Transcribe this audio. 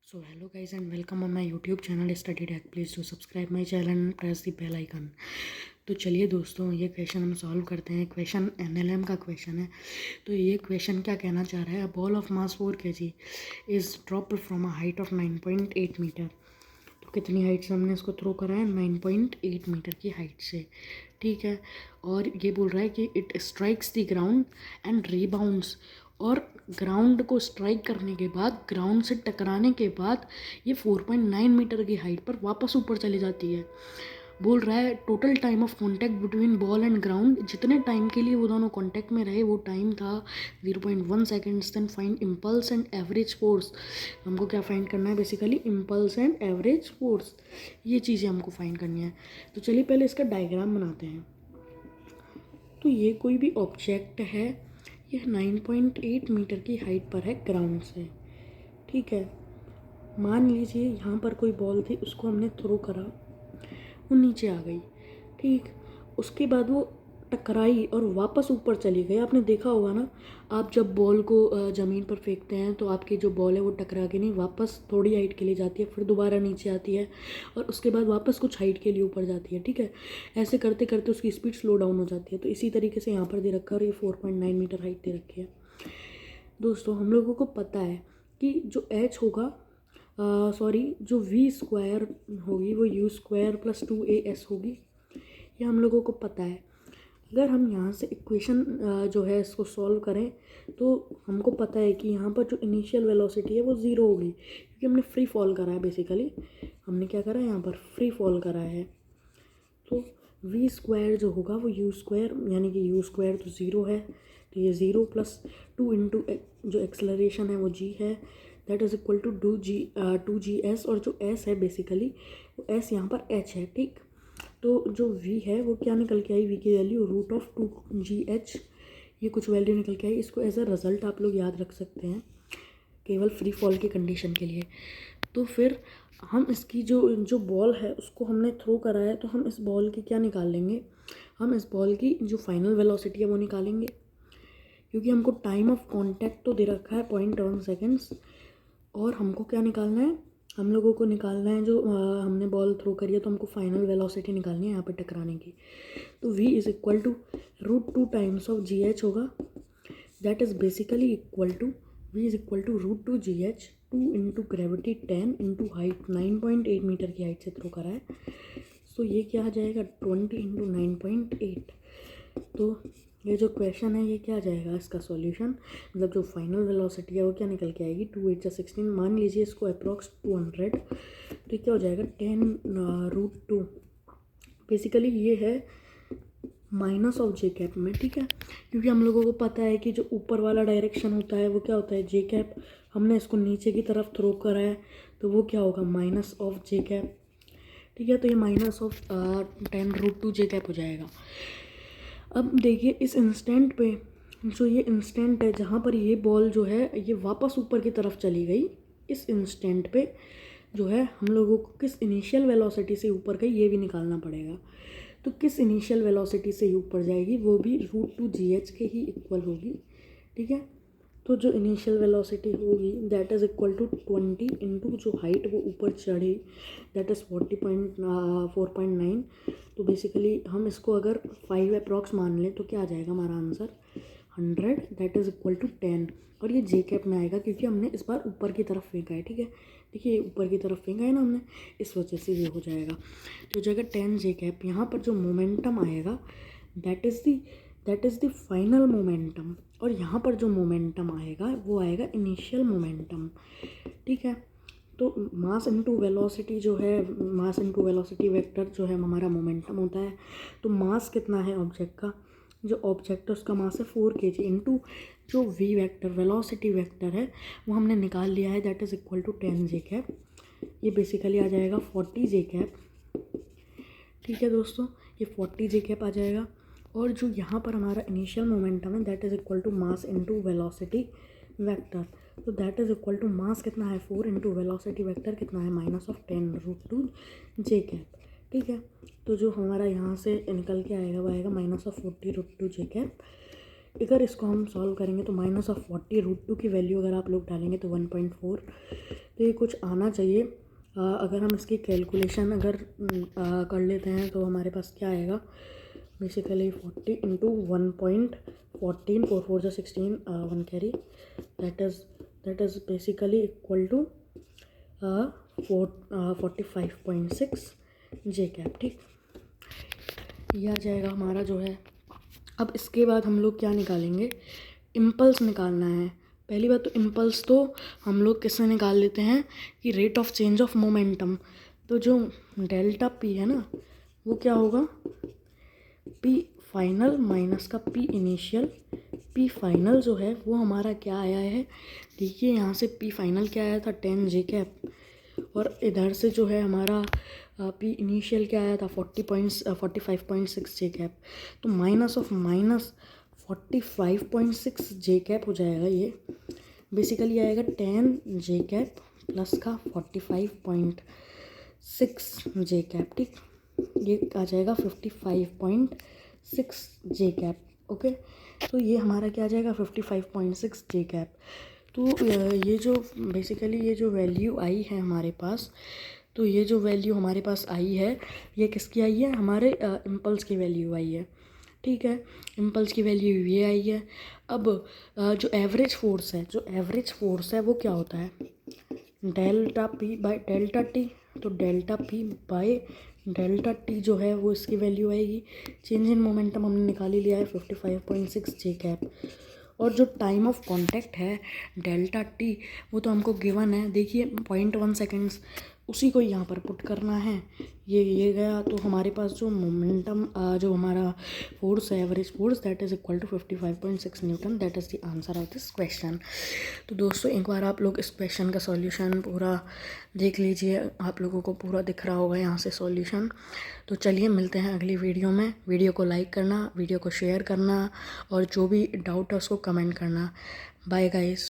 So hello guys and welcome on my YouTube channel Study Tech. Please do subscribe my channel and press the bell icon. तो चलिए दोस्तों ये question हम solve करते हैं। Question NLM का question है। तो ये क्वेश्चन क्या कहना चाह रहा है, ball of mass 4 kg is dropped from a height of 9.8 metre. तो कितनी हाइट से हमने इसको थ्रो करा है, 9.8 मीटर की हाइट से, ठीक है। और ये बोल रहा है कि it strikes the ground and rebounds, और ग्राउंड को स्ट्राइक करने के बाद, ग्राउंड से टकराने के बाद ये 4.9 मीटर की हाइट पर वापस ऊपर चली जाती है। बोल रहा है total time of contact between ball and ground, जितने टाइम के लिए वो दोनों कांटेक्ट में रहे वो टाइम था 0.1 seconds. Then find impulse and average force. हमको क्या फाइंड करना है, basically impulse and average force, ये चीज़ें हमको फाइंड करनी है। तो चलिए पहले इसका डायग्राम बनाते हैं। तो ये कोई भी ऑब्जेक्ट है, यह 9.8 मीटर की हाइट पर है ग्राउंड से, ठीक है। मान लीजिए यहाँ पर कोई बॉल थी, उसको हमने थ्रो करा, वो नीचे आ गई, ठीक। उसके बाद वो टकराई और वापस ऊपर चली गई। आपने देखा होगा ना, आप जब बॉल को ज़मीन पर फेंकते हैं तो आपकी जो बॉल है वो टकरा के नहीं वापस थोड़ी हाइट के लिए जाती है, फिर दोबारा नीचे आती है और उसके बाद वापस कुछ हाइट के लिए ऊपर जाती है, ठीक है। ऐसे करते करते उसकी स्पीड स्लो डाउन हो जाती है। तो इसी तरीके से यहाँ पर दे रखा है और ये 4.9 मीटर हाइट दे रखी है। दोस्तों हम लोगों को पता है कि जो एच होगा, जो वी स्क्वायर होगी वो यू स्क्वायर प्लस 2AS होगी, ये हम लोगों को पता है। अगर हम यहाँ से इक्वेशन जो है इसको सॉल्व करें तो हमको पता है कि यहाँ पर जो इनिशियल वेलोसिटी है वो ज़ीरो होगी, क्योंकि हमने फ्री फॉल करा है। बेसिकली हमने क्या करा है, यहाँ पर फ्री फॉल करा है। तो वी स्क्वायर जो होगा वो यू स्क्वायर, यानी कि यू स्क्वायर तो ज़ीरो है, तो ये ज़ीरो प्लस 2 इंटू जो एक्सेलरेशन है वो जी है, that is equal to 2GS। और जो एस है बेसिकली वो एस यहाँ पर एच है, ठीक। तो जो v है वो क्या निकल के आई, v की वैल्यू √2GH, ये कुछ वैल्यू निकल के आई। इसको एज अ रिज़ल्ट आप लोग याद रख सकते हैं केवल फ्री फॉल की कंडीशन के लिए। तो फिर हम इसकी जो बॉल है उसको हमने थ्रो करा है, तो हम इस बॉल की क्या निकाल लेंगे, हम इस बॉल की जो फाइनल वेलोसिटी है वो निकालेंगे, क्योंकि हमको टाइम ऑफ कांटेक्ट तो दे रखा है 0.1 सेकेंड्स। और हमको क्या निकालना है, हम लोगों को निकालना है जो हमने बॉल थ्रो करी है, तो हमको फाइनल वेलोसिटी निकालनी है यहाँ पे टकराने की। तो v is equal to √2 times of GH होगा, that is basically equal to v is equal to √2GH, 2 into gravity 10 into height 9.8 metre की हाइट से थ्रो करा है। सो ये क्या आ जाएगा, 20 इंटू 9.8। तो ये जो क्वेश्चन है ये क्या आ जाएगा, इसका सॉल्यूशन, मतलब जो फाइनल वेलोसिटी है वो क्या निकल के आएगी, 2 8 16। मान लीजिए इसको अप्रॉक्स 200, तो ये क्या हो जाएगा 10√2। बेसिकली ये है माइनस ऑफ जे कैप में, ठीक है। क्योंकि हम लोगों को पता है कि जो ऊपर वाला डायरेक्शन होता है वो क्या होता है, जे कैप। हमने इसको नीचे की तरफ थ्रो करा है तो वो क्या होगा, माइनस ऑफ जे कैप, ठीक है। तो ये माइनस ऑफ 10√2 जे कैप हो जाएगा। अब देखिए इस इंस्टेंट पे, जो ये इंस्टेंट है जहाँ पर ये बॉल जो है ये वापस ऊपर की तरफ चली गई, इस इंस्टेंट पे जो है हम लोगों को किस इनिशियल वेलोसिटी से ऊपर गई ये भी निकालना पड़ेगा। तो किस इनिशियल वेलोसिटी से ऊपर जाएगी, वो भी √2GH के ही इक्वल होगी, ठीक है। तो जो इनिशियल वेलोसिटी होगी that is equal to 20 into जो हाइट वो ऊपर चढ़ी, दैट इज़ 4.9। तो बेसिकली हम इसको अगर 5 अप्रॉक्स मान लें तो क्या आ जाएगा हमारा answer, 100, that is equal to 10। और ये जे कैप में आएगा क्योंकि हमने इस बार ऊपर की तरफ फेंका है, ठीक है। देखिए ऊपर की तरफ फेंका है ना हमने, इस वजह से ये हो जाएगा। तो हो जाएगा 10 जे कैप। यहाँ पर जो मोमेंटम आएगा that is the final momentum, और यहाँ पर जो मोमेंटम आएगा वो आएगा इनिशियल मोमेंटम, ठीक है। तो मास इनटू वेलोसिटी जो है, मास इनटू वेलोसिटी वेक्टर जो है हमारा मोमेंटम होता है। तो मास कितना है ऑब्जेक्ट का, जो ऑब्जेक्ट है उसका मास है 4 kg, इंटू जो वी वेक्टर वेलोसिटी वेक्टर है वो हमने निकाल लिया है, that is equal to 10 j cap. ये बेसिकली आ जाएगा 40 जे कैप, ठीक है दोस्तों, ये 40 जे कैप आ जाएगा। और जो यहाँ पर हमारा इनिशियल मोमेंटम है that is equal to mass into velocity vector. तो that is equal to mass कितना है 4 इंटू वेलोसिटी वेक्टर कितना है माइनस ऑफ 10√2 जे कैप, ठीक है। तो जो हमारा यहाँ से निकल के आएगा वो आएगा माइनस ऑफ 40√2 जे कैप, अगर इसको हम सॉल्व करेंगे तो -40√2 की वैल्यू अगर आप लोग डालेंगे तो 1.4, तो ये कुछ आना चाहिए। अगर हम इसकी कैलकुलेशन अगर कर लेते हैं तो हमारे पास क्या आएगा, basically 40 into 1.14, 4 4 16, 1 carry, that is basically equal to 45.6 j cap. ठीक, ये आ जाएगा हमारा जो है। अब इसके बाद हम लोग क्या निकालेंगे, इम्पल्स निकालना है। पहली बात तो इम्पल्स तो हम लोग किससे निकाल लेते हैं कि rate of change of momentum. तो जो डेल्टा पी है ना वो क्या होगा, पी फाइनल माइनस का पी इनिशियल। पी फाइनल जो है वो हमारा क्या आया है, देखिए यहाँ से पी फाइनल क्या आया था 10 जे कैप, और इधर से जो है हमारा पी इनिशियल क्या आया था 45.6 जे कैप। तो -45.6 जे कैप हो जाएगा। ये बेसिकली आएगा 10 जे कैप प्लस का 45.6 जे कैप। ठीक, ये आ जाएगा 55.6 जे कैप। ओके, तो ये हमारा क्या आ जाएगा 55.6 जे कैप। तो ये जो बेसिकली ये जो वैल्यू आई है हमारे पास, तो ये जो वैल्यू हमारे पास आई है ये किसकी आई है, हमारे इम्पल्स की वैल्यू आई है। ठीक है, इम्पल्स की वैल्यू ये आई है। अब जो एवरेज फोर्स है वो क्या होता है, delta P by delta T. तो delta P by delta T जो है वो इसकी वैल्यू आएगी। चेंज इन मोमेंटम हमने निकाल ही लिया है 55.6 जे कैप। और जो टाइम ऑफ कांटेक्ट है डेल्टा टी वो तो हमको गिवन है, देखिए 0.1 सेकेंड्स, उसी को यहाँ पर पुट करना है। ये गया, तो हमारे पास जो मोमेंटम जो हमारा फोर्स है, average force, that is equal to 55.6 newton. That is the answer of this question. तो दोस्तों एक बार आप लोग इस क्वेश्चन का सॉल्यूशन पूरा देख लीजिए, आप लोगों को पूरा दिख रहा होगा यहाँ से सॉल्यूशन। तो चलिए मिलते हैं अगली वीडियो में। वीडियो को लाइक करना, वीडियो को शेयर करना, और जो भी डाउट है उसको कमेंट करना। Bye guys.